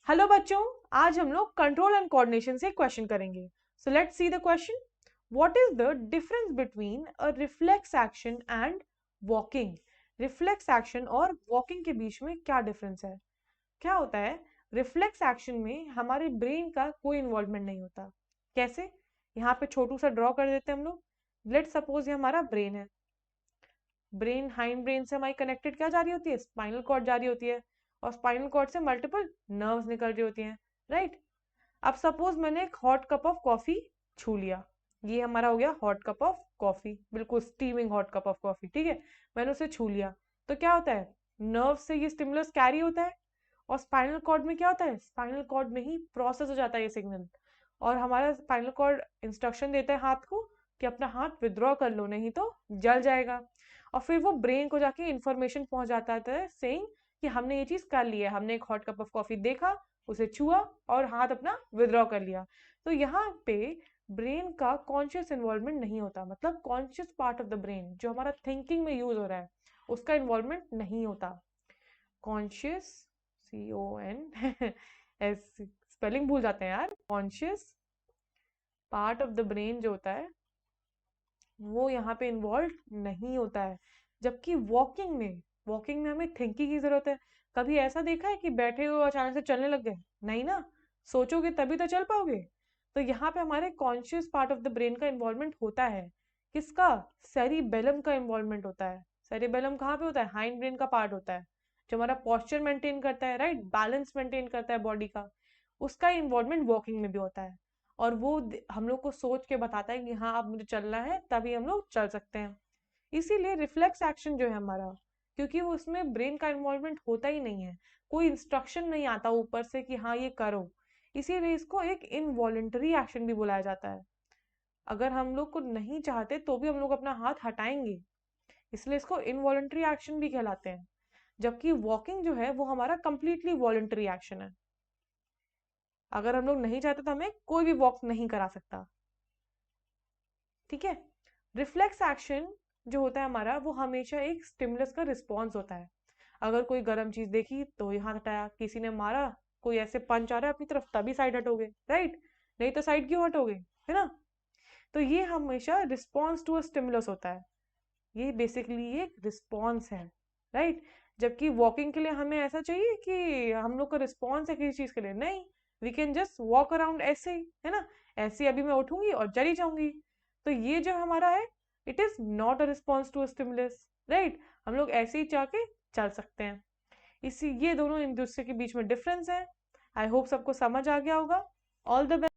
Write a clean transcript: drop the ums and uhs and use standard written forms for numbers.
Hello बच्चों, आज हम लोग कंट्रोल एंड कोऑर्डिनेशन से क्वेश्चन करेंगे। So let's see the question. What is the difference between a reflex action and walking? Reflex action और walking के बीच में क्या डिफरेंस है? क्या होता है? रिफ्लेक्स एक्शन में हमारे ब्रेन का कोई इन्वॉल्वमेंट नहीं होता। कैसे? यहाँ पे छोटू सा ड्रॉ कर देते हैं हम लोग। लेट सपोज ये हमारा ब्रेन है। ब्रेन, हाइंड ब्रेन से हमारी कनेक्टेड क्या जा रही होती है? स्पाइनल कॉर्ड जा रही होती है, और स्पाइनल कॉर्ड से मल्टीपल नर्व्स निकल रही होती हैं, राइट? अब सपोज मैंने एक हॉट कप ऑफ कॉफी छू लिया। ये हमारा हो गया हॉट कप ऑफ कॉफी, बिल्कुल steaming hot cup of coffee, ठीक है। मैंने उसे छू लिया, तो क्या होता है? नर्व से ये स्टिमुलस कैरी होता है, और स्पाइनल कॉर्ड में क्या होता है? स्पाइनल कॉर्ड में ही प्रोसेस हो जाता है ये सिग्नल, और हमारा स्पाइनल कॉर्ड इंस्ट्रक्शन देता है हाथ को कि अपना हाथ विद्रॉ कर लो, नहीं तो जल जाएगा। और फिर वो ब्रेन को जाके इंफॉर्मेशन पहुंच जाता है सेइंग कि हमने ये चीज कर ली है, हमने एक हॉट कप ऑफ कॉफी देखा, उसे छुआ और हाथ अपना विद्रॉ कर लिया। तो यहाँ पे ब्रेन का कॉन्शियस इन्वॉल्वमेंट नहीं होता, मतलब conscious part of the brain जो हमारा थिंकिंग में यूज हो रहा है उसका इन्वॉल्वमेंट नहीं होता। कॉन्शियस, CON एस, स्पेलिंग भूल जाते हैं यार। Conscious part of the brain जो होता है वो यहाँ पे इन्वॉल्व नहीं होता है। जबकि वॉकिंग में हमें थिंकिंग की जरूरत है। कभी ऐसा देखा है कि बैठे हो अचानक से चलने लग गए? नहीं ना, सोचोगे तभी तो चल पाओगे। तो यहाँ पे हमारे conscious part of the brain का इन्वॉल्वमेंट होता है। किसका? सेरिबेलम का इन्वॉल्वमेंट होता है। सेरिबेलम कहाँ पे होता है? हाइंड ब्रेन का पार्ट होता है, जो हमारा पोस्चर मेंटेन करता है, राइट, बैलेंस मेंटेन करता है बॉडी का। उसका इन्वॉल्वमेंट वॉकिंग में भी होता है, और वो हम लोग को सोच के बताता है कि हाँ अब मुझे चलना है, तभी हम लोग चल सकते हैं। इसीलिए रिफ्लेक्स एक्शन जो है हमारा, क्योंकि वो उसमें ब्रेन का इन्वॉल्वमेंट होता ही नहीं है, कोई इंस्ट्रक्शन नहीं आता ऊपर से कि हाँ ये करो, इसीलिए इसको एक इनवॉलेंटरी एक्शन भी बुलाया जाता है। अगर हम लोग को नहीं चाहते तो भी हम लोग अपना हाथ हटाएंगे, इसलिए इसको इनवॉलेंटरी एक्शन भी कहलाते हैं। जबकि वॉकिंग जो है वो हमारा कंप्लीटली वॉलेंटरी एक्शन है। अगर हम लोग नहीं चाहते तो हमें कोई भी वॉक नहीं करा सकता, ठीक है। रिफ्लेक्स एक्शन जो होता है हमारा, वो हमेशा एक स्टिमुलस का रिस्पॉन्स होता है। अगर कोई गर्म चीज देखी तो यहाँ हटाया, किसी ने मारा, कोई ऐसे पंच आ रहा है अपनी तरफ, तभी साइड हटोगे, राइट? नहीं तो साइड क्यों हटोगे, है ना? तो ये हमेशा रिस्पॉन्स टू अ स्टिमुलस होता है। ये बेसिकली एक रिस्पॉन्स है, राइट? जबकि वॉकिंग के लिए हमें ऐसा चाहिए कि हम लोग का रिस्पॉन्स है किसी चीज के लिए, नहीं। We can just walk around ऐसे ही, है ना? ऐसे ही अभी मैं उठूंगी और चली जाऊंगी। तो ये जो हमारा है, it is not a response to a stimulus, right? हम लोग ऐसे ही चाह के चल सकते हैं। इसी ये दोनों एक दूसरे के बीच में डिफरेंस है। आई होप सबको समझ आ गया होगा। All the best.